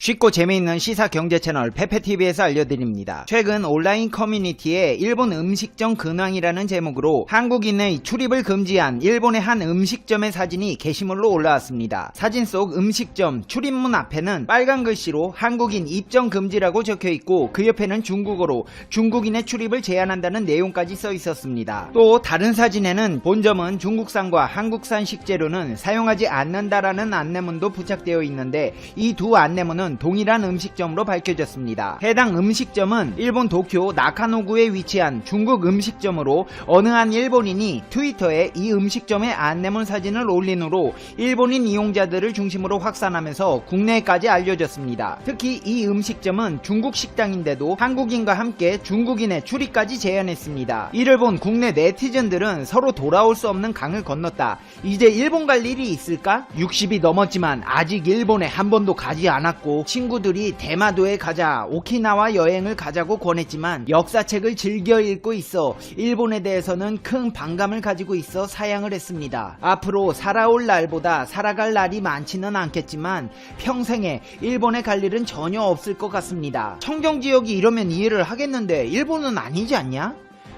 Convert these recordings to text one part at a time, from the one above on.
쉽고 재미있는 시사 경제 채널 페페TV에서 알려드립니다. 최근 온라인 커뮤니티에 일본 음식점 근황이라는 제목으로 한국인의 출입을 금지한 일본의 한 음식점의 사진이 게시물로 올라왔습니다. 사진 속 음식점 출입문 앞에는 빨간 글씨로 한국인 입점 금지라고 적혀있고 그 옆에는 중국어로 중국인의 출입을 제한한다는 내용까지 써 있었습니다. 또 다른 사진에는 본점은 중국산과 한국산 식재료는 사용하지 않는다라는 안내문도 부착되어 있는데 이 두 안내문은 동일한 음식점으로 밝혀졌습니다. 해당 음식점은 일본 도쿄 나카노구에 위치한 중국 음식점으로 어느 한 일본인이 트위터에 이 음식점의 안내문 사진을 올린 후로 일본인 이용자들을 중심으로 확산하면서 국내에까지 알려졌습니다. 특히 이 음식점은 중국 식당인데도 한국인과 함께 중국인의 출입까지 제한했습니다. 이를 본 국내 네티즌들은 서로 돌아올 수 없는 강을 건넜다. 이제 일본 갈 일이 있을까? 60이 넘었지만 아직 일본에 한 번도 가지 않았고 친구들이 대마도에 가자, 오키나와 여행을 가자고 권했지만 역사책을 즐겨 읽고 있어 일본에 대해서는 큰 반감을 가지고 있어 사양을 했습니다. 앞으로 살아올 날보다 살아갈 날이 많지는 않겠지만 평생에 일본에 갈 일은 전혀 없을 것 같습니다. 청정지역이 이러면 이해를 하겠는데 일본은 아니지 않냐?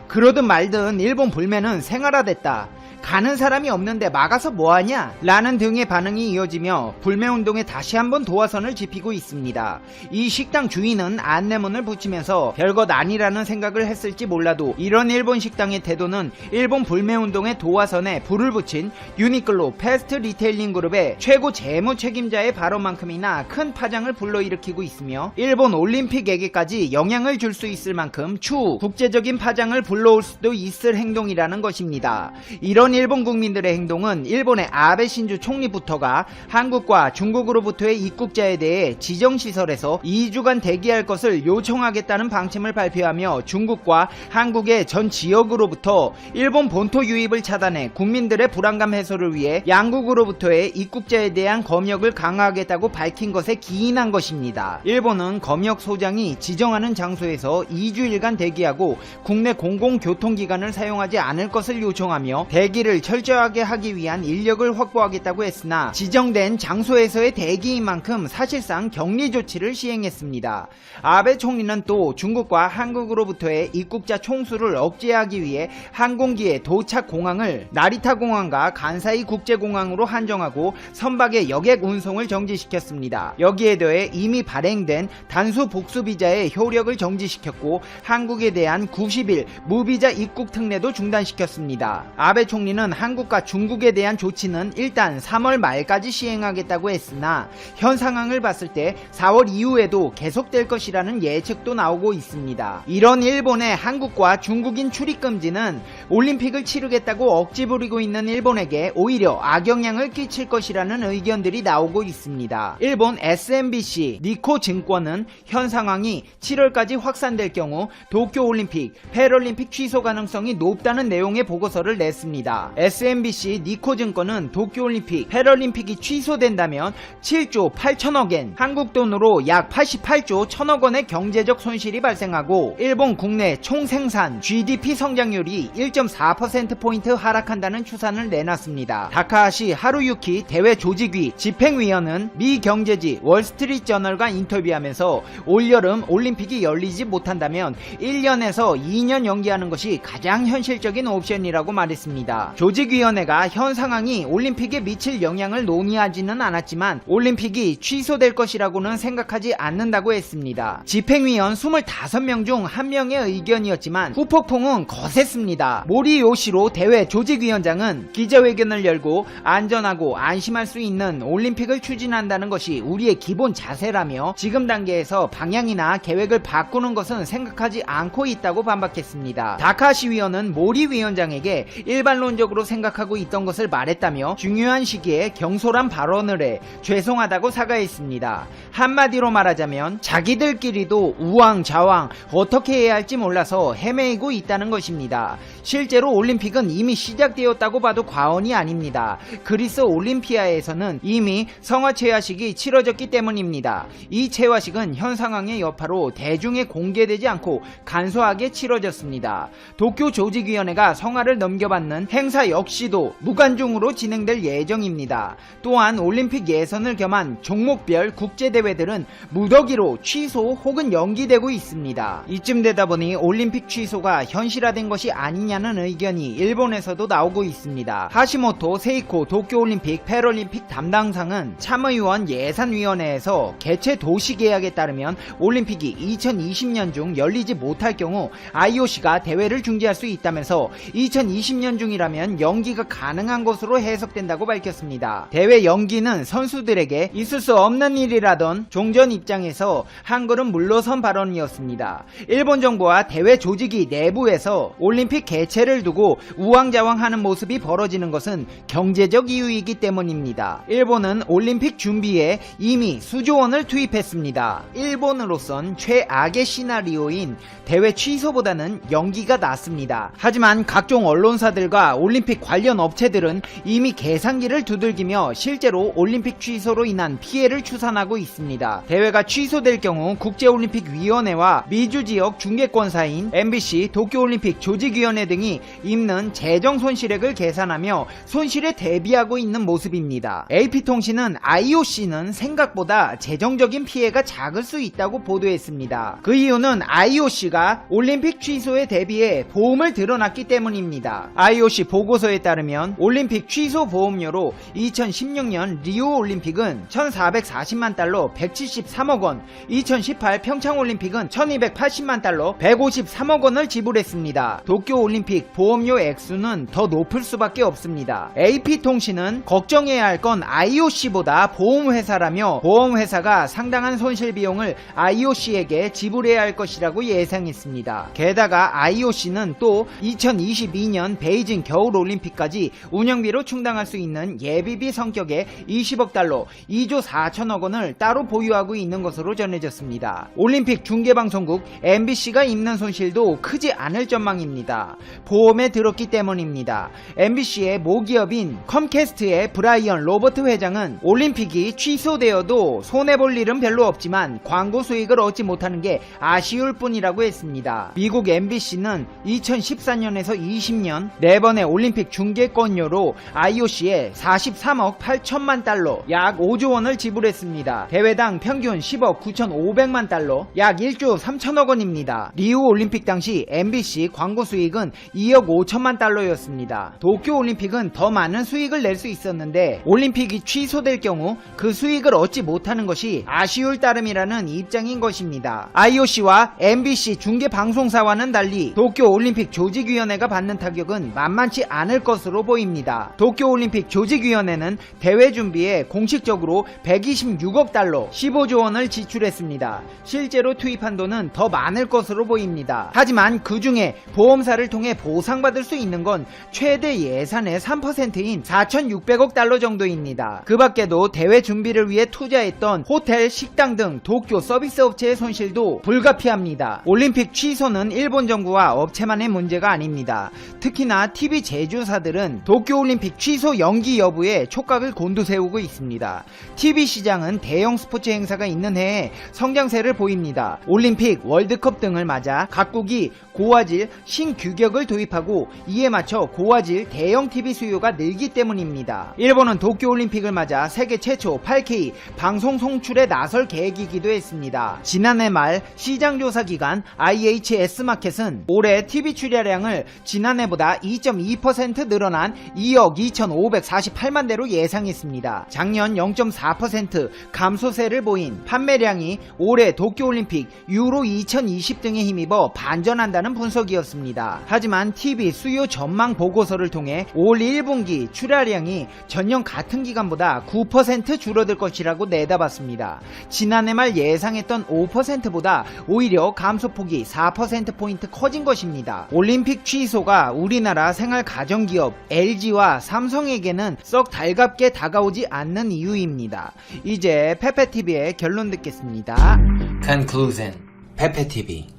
그러든 말든 일본 불매는 생활화됐다. 가는 사람이 없는데 막아서 뭐하냐? 라는 등의 반응이 이어지며 불매운동에 다시 한번 도화선을 짚히고 있습니다. 이 식당 주인은 안내문을 붙이면서 별것 아니라는 생각을 했을지 몰라도 이런 일본 식당의 태도는 일본 불매운동의 도화선에 불을 붙인 유니클로 패스트 리테일링 그룹의 최고 재무 책임자의 발언만큼이나 큰 파장을 불러일으키고 있으며 일본 올림픽에게까지 영향을 줄 수 있을 만큼 추후 국제적인 파장을 불러올 수도 있을 행동이라는 것입니다. 이런 일본 국민들의 행동은 일본의 아베 신주 총리부터가 한국과 중국으로부터의 입국자에 대해 지정시설에서 2주간 대기할 것을 요청하겠다는 방침을 발표하며 중국과 한국의 전 지역으로부터 일본 본토 유입을 차단해 국민들의 불안감 해소를 위해 양국으로부터의 입국자에 대한 검역을 강화하겠다고 밝힌 것에 기인한 것입니다. 일본은 검역 소장이 지정하는 장소에서 2주일간 대기하고 국내 공공교통기관을 사용하지 않을 것을 요청하며 대기를 철저하게 하기 위한 인력을 확보하겠다고 했으나 지정된 장소에서의 대기인 만큼 사실상 격리 조치를 시행했습니다. 아베 총리는 또 중국과 한국으로부터의 입국자 총수를 억제하기 위해 항공기의 도착 공항을 나리타 공항과 간사이 국제공항으로 한정하고 선박의 여객 운송을 정지시켰습니다. 여기에 더해 이미 발행된 단수 복수 비자의 효력을 정지시켰고 한국에 대한 90일 무비자 입국 특례도 중단시켰습니다. 아베 총리는 한국과 중국에 대한 조치는 일단 3월 말까지 시행하겠다고 했으나 현 상황을 봤을 때 4월 이후에도 계속될 것이라는 예측도 나오고 있습니다. 이런 일본의 한국과 중국인 출입 금지는 올림픽을 치르겠다고 억지 부리고 있는 일본에게 오히려 악영향을 끼칠 것이라는 의견들이 나오고 있습니다. 일본 SMBC 니코 증권은 현 상황이 7월까지 확산될 경우 도쿄올림픽, 패럴림픽 취소 가능성이 높다는 내용의 보고서를 냈습니다. SMBC 니코증권은 도쿄올림픽, 패럴림픽이 취소된다면 7조 8천억엔, 한국 돈으로 약 88조 1천억원의 경제적 손실이 발생하고 일본 국내 총생산 GDP 성장률이 1.4%포인트 하락한다는 추산을 내놨습니다. 다카하시 하루유키 대외 조직위 집행위원은 미 경제지 월스트리트저널과 인터뷰하면서 올여름 올림픽이 열리지 못한다면 1년에서 2년 연기하는 것이 가장 현실적인 옵션이라고 말했습니다. 조직위원회가 현 상황이 올림픽에 미칠 영향을 논의하지는 않았지만 올림픽이 취소될 것이라고는 생각하지 않는다고 했습니다. 집행위원 25명 중 1명의 의견이었지만 후폭풍은 거셌습니다. 모리 요시로 대회 조직위원장은 기자회견을 열고 안전하고 안심할 수 있는 올림픽을 추진한다는 것이 우리의 기본 자세라며 지금 단계에서 방향이나 계획을 바꾸는 것은 생각하지 않고 있다고 반박했습니다. 다카시 위원은 모리 위원장에게 일반론적으로 생각하고 있던 것을 말했다며 중요한 시기에 경솔한 발언을 해 죄송하다고 사과했습니다. 한마디로 말하자면 자기들끼리도 우왕좌왕 어떻게 해야 할지 몰라서 헤매이고 있다는 것입니다. 실제로 올림픽은 이미 시작되었다고 봐도 과언이 아닙니다. 그리스 올림피아에서는 이미 성화체화식이 치러졌기 때문입니다. 이 체화식은 현 상황의 여파로 대중에 공개되지 않고 간소하게 치러졌습니다. 도쿄 조직위원회가 성화를 넘겨받는 행 행사 역시도 무관중으로 진행될 예정입니다. 또한 올림픽 예선을 겸한 종목별 국제대회들은 무더기로 취소 혹은 연기되고 있습니다. 이쯤 되다 보니 올림픽 취소가 현실화된 것이 아니냐는 의견이 일본에서도 나오고 있습니다. 하시모토 세이코 도쿄올림픽 패럴림픽 담당상은 참의원 예산위원회에서 개최 도시 계약에 따르면 올림픽이 2020년 중 열리지 못할 경우 IOC가 대회를 중지할 수 있다면서 2020년 중이라면 연기가 가능한 것으로 해석된다고 밝혔습니다. 대회 연기는 선수들에게 있을 수 없는 일이라던 종전 입장에서 한 걸음 물러선 발언이었습니다. 일본 정부와 대회 조직위 내부에서 올림픽 개최를 두고 우왕좌왕하는 모습이 벌어지는 것은 경제적 이유이기 때문입니다. 일본은 올림픽 준비에 이미 수조 원을 투입했습니다. 일본으로선 최악의 시나리오인 대회 취소보다는 연기가 낫습니다. 하지만 각종 언론사들과 올림픽 관련 업체들은 이미 계산기를 두들기며 실제로 올림픽 취소로 인한 피해를 추산하고 있습니다. 대회가 취소될 경우 국제올림픽위원회와 미주지역 중개권사인 MBC 도쿄올림픽 조직위원회 등이 입는 재정 손실액을 계산하며 손실에 대비하고 있는 모습입니다. AP통신은 IOC는 생각보다 재정적인 피해가 작을 수 있다고 보도했습니다. 그 이유는 IOC가 올림픽 취소에 대비해 보험을 들어놨기 때문입니다. IOC 보고서에 따르면 올림픽 취소 보험료로 2016년 리우 올림픽은 1,440만 달러 173억 원, 2018 평창 올림픽은 1,280만 달러 153억 원을 지불했습니다. 도쿄 올림픽 보험료 액수는 더 높을 수밖에 없습니다. AP통신은 걱정해야 할 건 IOC보다 보험회사라며 보험회사가 상당한 손실 비용을 IOC에게 지불해야 할 것이라고 예상했습니다. 게다가 IOC는 또 2022년 베이징 겨울올림픽까지 운영비로 충당할 수 있는 예비비 성격의 20억 달러 2조 4천억 원을 따로 보유하고 있는 것으로 전해졌습니다. 올림픽 중계방송국 MBC가 입는 손실도 크지 않을 전망입니다. 보험에 들었기 때문입니다. MBC의 모기업인 컴캐스트의 브라이언 로버트 회장은 올림픽이 취소되어도 손해볼 일은 별로 없지만 광고 수익을 얻지 못하는 게 아쉬울 뿐이라고 했습니다. 미국 MBC는 2014년에서 20년 4번의 올림픽 중계권료로 IOC에 43억 8천만 달러 약 5조 원을 지불했습니다. 대회당 평균 10억 9,500만 달러 약 1조 3천억 원입니다. 리우 올림픽 당시 MBC 광고 수익은 2억 5천만 달러였습니다. 도쿄 올림픽은 더 많은 수익을 낼 수 있었는데 올림픽이 취소될 경우 그 수익을 얻지 못하는 것이 아쉬울 따름이라는 입장인 것입니다. IOC와 MBC 중계방송사와는 달리 도쿄 올림픽 조직위원회가 받는 타격은 만만치 않을 것으로 보입니다. 도쿄 올림픽 조직위원회는 대회 준비에 공식적으로 126억 달러 15조 원을 지출했습니다. 실제로 투입한 돈은 더 많을 것으로 보입니다. 하지만 그 중에 보험사를 통해 보상받을 수 있는 건 최대 예산의 3%인 4,600억 달러 정도입니다. 그 밖에도 대회 준비를 위해 투자했던 호텔, 식당 등 도쿄 서비스 업체의 손실도 불가피합니다. 올림픽 취소는 일본 정부와 업체만의 문제가 아닙니다. 특히나 TV 제조사들은 도쿄올림픽 취소 연기 여부에 촉각을 곤두세우고 있습니다. TV 시장은 대형 스포츠 행사가 있는 해에 성장세를 보입니다. 올림픽, 월드컵 등을 맞아 각국이 고화질 신규격을 도입하고 이에 맞춰 고화질 대형 TV 수요가 늘기 때문입니다. 일본은 도쿄올림픽을 맞아 세계 최초 8K 방송 송출에 나설 계획이기도 했습니다. 지난해 말 시장조사기관 IHS마켓은 올해 TV 출하량을 지난해보다 2.2% 늘어난 2억 2,548만 대로 예상했습니다. 작년 0.4% 감소세를 보인 판매량이 올해 도쿄올림픽 유로 2020 등에 힘입어 반전한다는 분석이었습니다. 하지만 TV 수요 전망 보고서를 통해 올 1분기 출하량이 전년 같은 기간보다 9% 줄어들 것이라고 내다봤습니다. 지난해 말 예상했던 5%보다 오히려 감소폭이 4%포인트 커진 것입니다. 올림픽 취소가 우리나라 생활 가전기업 LG와 삼성에게는 썩 달갑게 다가오지 않는 이유입니다. 이제 페페TV의 결론 듣겠습니다. Conclusion. 페페TV.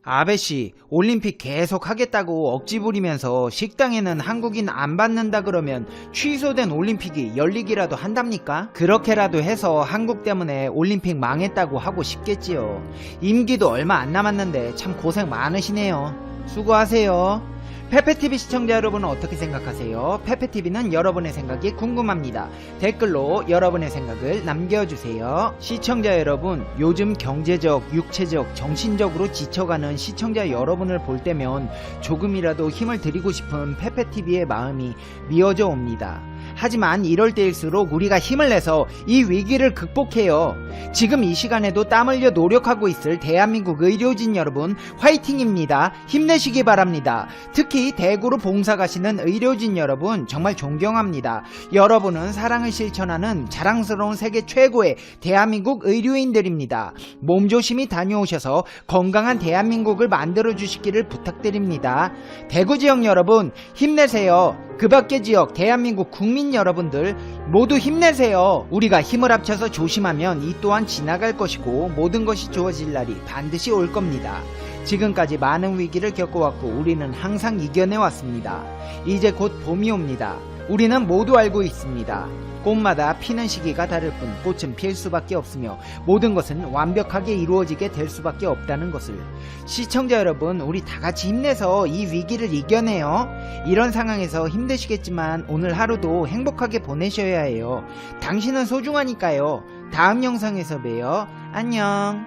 아베씨, 올림픽 계속 하겠다고 억지 부리면서 식당에는 한국인 안 받는다 그러면 취소된 올림픽이 열리기라도 한답니까? 그렇게라도 해서 한국 때문에 올림픽 망했다고 하고 싶겠지요. 임기도 얼마 안 남았는데 참 고생 많으시네요. 수고하세요. 페페TV 시청자 여러분은 어떻게 생각하세요? 페페TV는 여러분의 생각이 궁금합니다. 댓글로 여러분의 생각을 남겨주세요. 시청자 여러분, 요즘 경제적, 육체적, 정신적으로 지쳐가는 시청자 여러분을 볼 때면 조금이라도 힘을 드리고 싶은 페페TV의 마음이 미어져 옵니다. 하지만 이럴 때일수록 우리가 힘을 내서 이 위기를 극복해요. 지금 이 시간에도 땀 흘려 노력하고 있을 대한민국 의료진 여러분 화이팅입니다. 힘내시기 바랍니다. 특히 대구로 봉사 가시는 의료진 여러분 정말 존경합니다. 여러분은 사랑을 실천하는 자랑스러운 세계 최고의 대한민국 의료인들입니다. 몸조심히 다녀오셔서 건강한 대한민국을 만들어 주시기를 부탁드립니다. 대구 지역 여러분 힘내세요. 그 밖의 지역 대한민국 국민 여러분들 모두 힘내세요. 우리가 힘을 합쳐서 조심하면 이 또한 지나갈 것이고 모든 것이 좋아질 날이 반드시 올 겁니다. 지금까지 많은 위기를 겪어왔고 우리는 항상 이겨내왔습니다. 이제 곧 봄이 옵니다. 우리는 모두 알고 있습니다. 꽃마다 피는 시기가 다를 뿐 꽃은 필 수밖에 없으며 모든 것은 완벽하게 이루어지게 될 수밖에 없다는 것을. 시청자 여러분, 우리 다같이 힘내서 이 위기를 이겨내요. 이런 상황에서 힘드시겠지만 오늘 하루도 행복하게 보내셔야 해요. 당신은 소중하니까요. 다음 영상에서 봬요. 안녕.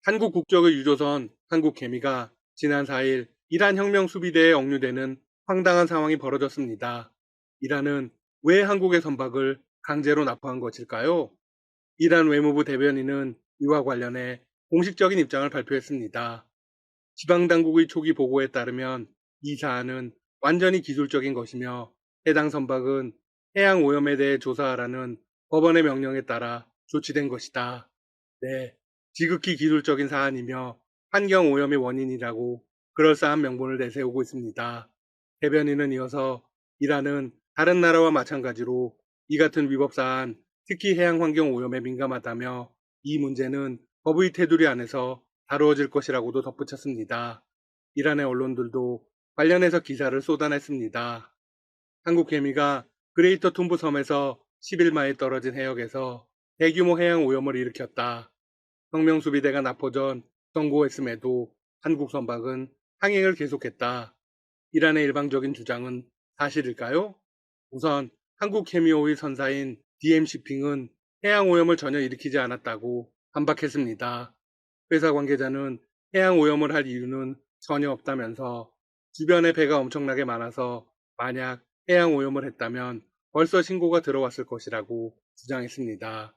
한국 국적의 유조선 한국개미가 지난 4일 이란 혁명 수비대에 억류되는 황당한 상황이 벌어졌습니다. 이란은 왜 한국의 선박을 강제로 납포한 것일까요? 이란 외무부 대변인은 이와 관련해 공식적인 입장을 발표했습니다. 지방당국의 초기 보고에 따르면 이 사안은 완전히 기술적인 것이며 해당 선박은 해양 오염에 대해 조사하라는 법원의 명령에 따라 조치된 것이다. 네, 지극히 기술적인 사안이며 환경 오염의 원인이라고 그럴싸한 명분을 내세우고 있습니다. 대변인은 이어서 이란은 다른 나라와 마찬가지로 이 같은 위법 사안, 특히 해양 환경 오염에 민감하다며 이 문제는 법의 테두리 안에서 다루어질 것이라고도 덧붙였습니다. 이란의 언론들도 관련해서 기사를 쏟아냈습니다. 한국개미가 그레이터 툰부 섬에서 10일마에 떨어진 해역에서 대규모 해양 오염을 일으켰다. 혁명수비대가 납포 전 선고했음에도 한국 선박은 항행을 계속했다. 이란의 일방적인 주장은 사실일까요? 우선 한국해미오의 선사인 DM시핑은 해양 오염을 전혀 일으키지 않았다고 반박했습니다. 회사 관계자는 해양 오염을 할 이유는 전혀 없다면서 주변에 배가 엄청나게 많아서 만약 해양 오염을 했다면 벌써 신고가 들어왔을 것이라고 주장했습니다.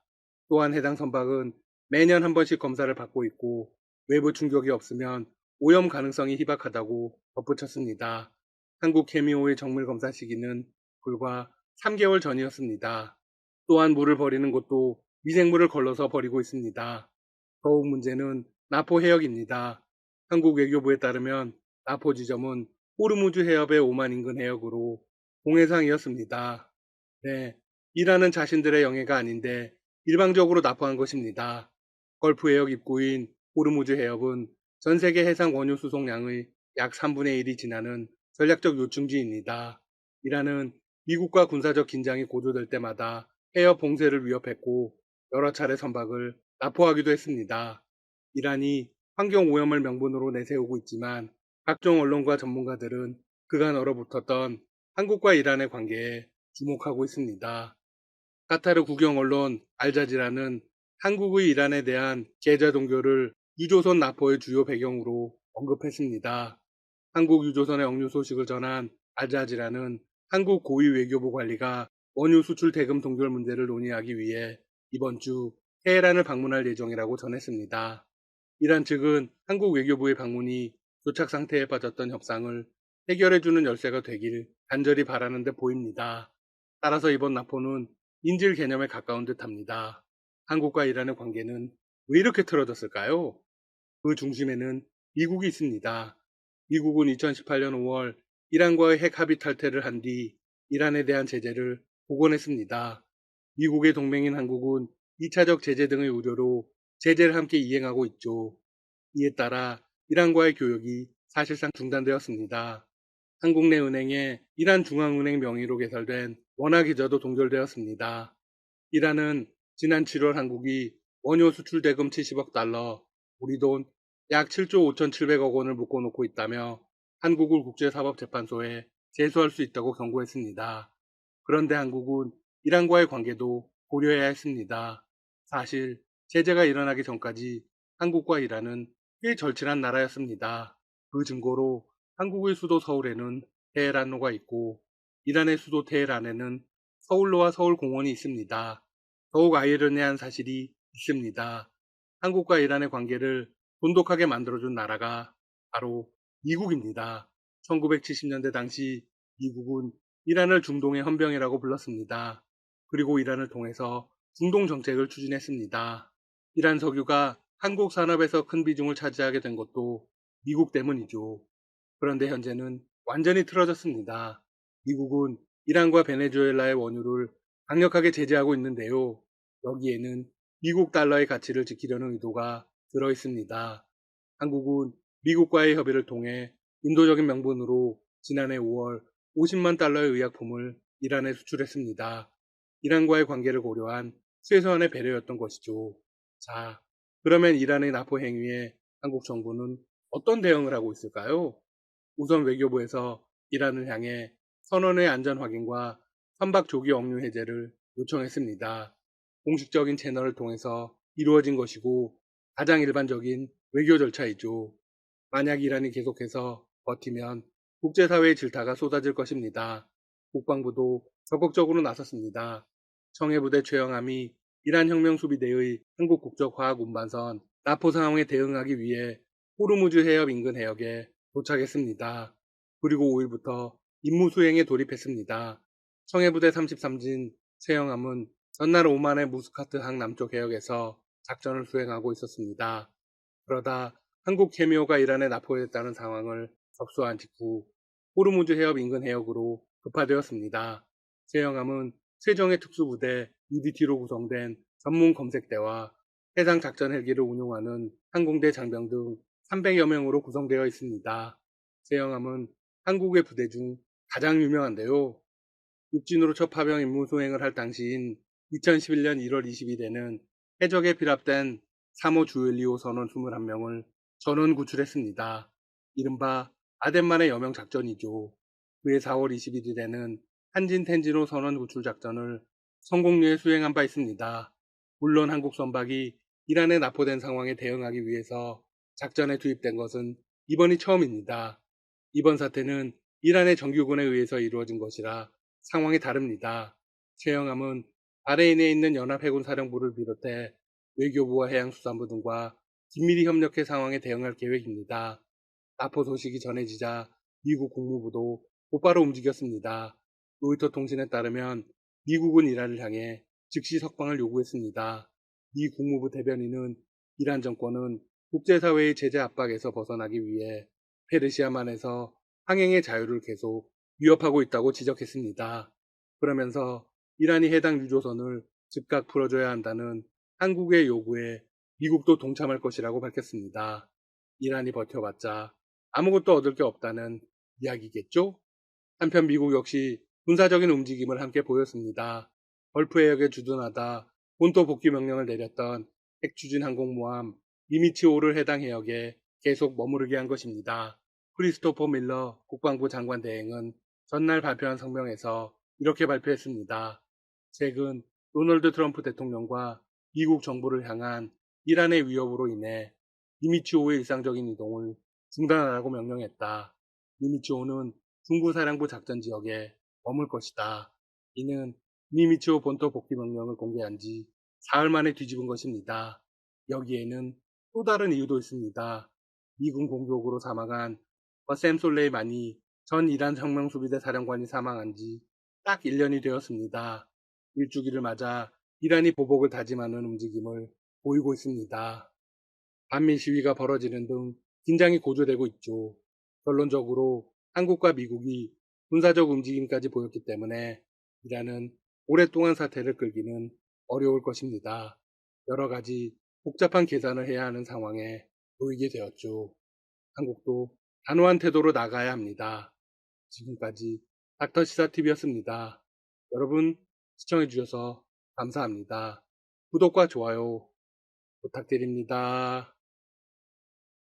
또한 해당 선박은 매년 한 번씩 검사를 받고 있고 외부 충격이 없으면 오염 가능성이 희박하다고 덧붙였습니다. 한국해미오의 정밀 검사 시기는 불과 3개월 전이었습니다. 또한 물을 버리는 곳도 미생물을 걸러서 버리고 있습니다. 더욱 문제는 나포 해역입니다. 한국 외교부에 따르면 나포 지점은 호르무즈 해협의 오만 인근 해역으로 공해상이었습니다. 네, 이란은 자신들의 영해가 아닌데 일방적으로 납포한 것입니다. 걸프 해역 입구인 호르무즈 해협은 전 세계 해상 원유 수송량의 약 3분의 1이 지나는 전략적 요충지입니다. 이란은 미국과 군사적 긴장이 고조될 때마다 해협 봉쇄를 위협했고 여러 차례 선박을 납포하기도 했습니다. 이란이 환경 오염을 명분으로 내세우고 있지만 각종 언론과 전문가들은 그간 얼어붙었던 한국과 이란의 관계에 주목하고 있습니다. 카타르 국영 언론 알자지라는 한국의 이란에 대한 계좌 동결을 유조선 납포의 주요 배경으로 언급했습니다. 한국 유조선의 억류 소식을 전한 알자지라는 한국 고위 외교부 관리가 원유 수출 대금 동결 문제를 논의하기 위해 이번 주 테헤란을 방문할 예정이라고 전했습니다. 이란 측은 한국 외교부의 방문이 조착 상태에 빠졌던 협상을 해결해주는 열쇠가 되길 간절히 바라는 데 보입니다. 따라서 이번 납포는 인질 개념에 가까운 듯합니다. 한국과 이란의 관계는 왜 이렇게 틀어졌을까요? 그 중심에는 미국이 있습니다. 미국은 2018년 5월 이란과의 핵 합의 탈퇴를 한 뒤 이란에 대한 제재를 복원했습니다. 미국의 동맹인 한국은 2차적 제재 등의 우려로 제재를 함께 이행하고 있죠. 이에 따라 이란과의 교역이 사실상 중단되었습니다. 한국 내 은행에 이란 중앙은행 명의로 개설된 원화계좌도 동결되었습니다. 이란은 지난 7월 한국이 원유 수출 대금 70억 달러, 우리 돈 약 7조 5,700억 원을 묶어놓고 있다며 한국을 국제사법재판소에 제소할 수 있다고 경고했습니다. 그런데 한국은 이란과의 관계도 고려해야 했습니다. 사실 제재가 일어나기 전까지 한국과 이란은 꽤 절친한 나라였습니다. 그 증거로 한국의 수도 서울에는 테헤란로가 있고 이란의 수도 테헤란에는 서울로와 서울공원이 있습니다. 더욱 아이러니한 사실이 있습니다. 한국과 이란의 관계를 돈독하게 만들어준 나라가 바로 미국입니다. 1970년대 당시 미국은 이란을 중동의 헌병이라고 불렀습니다. 그리고 이란을 통해서 중동 정책을 추진했습니다. 이란 석유가 한국 산업에서 큰 비중을 차지하게 된 것도 미국 때문이죠. 그런데 현재는 완전히 틀어졌습니다. 미국은 이란과 베네수엘라의 원유를 강력하게 제재하고 있는데요. 여기에는 미국 달러의 가치를 지키려는 의도가 들어 있습니다. 한국은 미국과의 협의를 통해 인도적인 명분으로 지난해 5월 50만 달러의 의약품을 이란에 수출했습니다. 이란과의 관계를 고려한 최소한의 배려였던 것이죠. 자, 그러면 이란의 납포 행위에 한국 정부는 어떤 대응을 하고 있을까요? 우선 외교부에서 이란을 향해 선원의 안전 확인과 선박 조기 억류 해제를 요청했습니다. 공식적인 채널을 통해서 이루어진 것이고 가장 일반적인 외교 절차이죠. 만약 이란이 계속해서 버티면 국제사회의 질타가 쏟아질 것입니다. 국방부도 적극적으로 나섰습니다. 청해부대 최영함이 이란 혁명수비대의 한국 국적 화학 운반선 나포 상황에 대응하기 위해 호르무즈 해협 인근 해역에 도착했습니다. 그리고 5일부터 임무 수행에 돌입했습니다. 청해부대 33진 최영함은 전날 오만의 무스카트 항 남쪽 해역에서 작전을 수행하고 있었습니다. 그러다 한국 캐미오가 이란에 납포했다는 상황을 접수한 직후 호르무즈 해협 인근 해역으로 급파되었습니다. 최영함은 최정예 특수부대 UDT로 구성된 전문 검색대와 해상 작전 헬기를 운용하는 항공대 장병 등 300여 명으로 구성되어 있습니다. 최영함은 한국의 부대 중 가장 유명한데요. 육진으로 첫 파병 임무 수행을 할 당시인 2011년 1월 20일에는 해적에 피랍된 3호 주엘리오 선원 21명을 전원 구출했습니다. 이른바 아덴만의 여명 작전이죠. 그해 4월 21일에는 한진 텐진호 선원 구출 작전을 성공리에 수행한 바 있습니다. 물론 한국 선박이 이란에 납포된 상황에 대응하기 위해서 작전에 투입된 것은 이번이 처음입니다. 이번 사태는 이란의 정규군에 의해서 이루어진 것이라 상황이 다릅니다. 최영함은 바레인에 있는 연합해군사령부를 비롯해 외교부와 해양수산부 등과 긴밀히 협력해 상황에 대응할 계획입니다. 납포 소식이 전해지자 미국 국무부도 곧바로 움직였습니다. 로이터 통신에 따르면 미국은 이란을 향해 즉시 석방을 요구했습니다. 미 국무부 대변인은 이란 정권은 국제사회의 제재 압박에서 벗어나기 위해 페르시아만에서 항행의 자유를 계속 위협하고 있다고 지적했습니다. 그러면서 이란이 해당 유조선을 즉각 풀어줘야 한다는 한국의 요구에 미국도 동참할 것이라고 밝혔습니다. 이란이 버텨봤자 아무것도 얻을 게 없다는 이야기겠죠? 한편 미국 역시 군사적인 움직임을 함께 보였습니다. 걸프 해역에 주둔하다 본토 복귀 명령을 내렸던 핵추진 항공모함 니미치오를 해당 해역에 계속 머무르게 한 것입니다. 크리스토퍼 밀러 국방부 장관 대행은 전날 발표한 성명에서 이렇게 발표했습니다. 최근 도널드 트럼프 대통령과 미국 정부를 향한 이란의 위협으로 인해 니미치오의 일상적인 이동을 중단하라고 명령했다. 니미치오는 중부사령부 작전 지역에 머물 것이다. 이는 니미치오 본토 복귀 명령을 공개한 지 사흘 만에 뒤집은 것입니다. 여기에는 또 다른 이유도 있습니다. 미군 공격으로 사망한 버셈 솔레이마니 전 이란 혁명수비대 사령관이 사망한 지 딱 1년이 되었습니다. 일주기를 맞아 이란이 보복을 다짐하는 움직임을 보이고 있습니다. 반미 시위가 벌어지는 등 긴장이 고조되고 있죠. 결론적으로 한국과 미국이 군사적 움직임까지 보였기 때문에 이란은 오랫동안 사태를 끌기는 어려울 것입니다. 여러 가지 복잡한 계산을 해야 하는 상황에 놓이게 되었죠. 한국도 단호한 태도로 나가야 합니다. 지금까지 닥터시사TV였습니다. 여러분 시청해주셔서 감사합니다. 구독과 좋아요 부탁드립니다.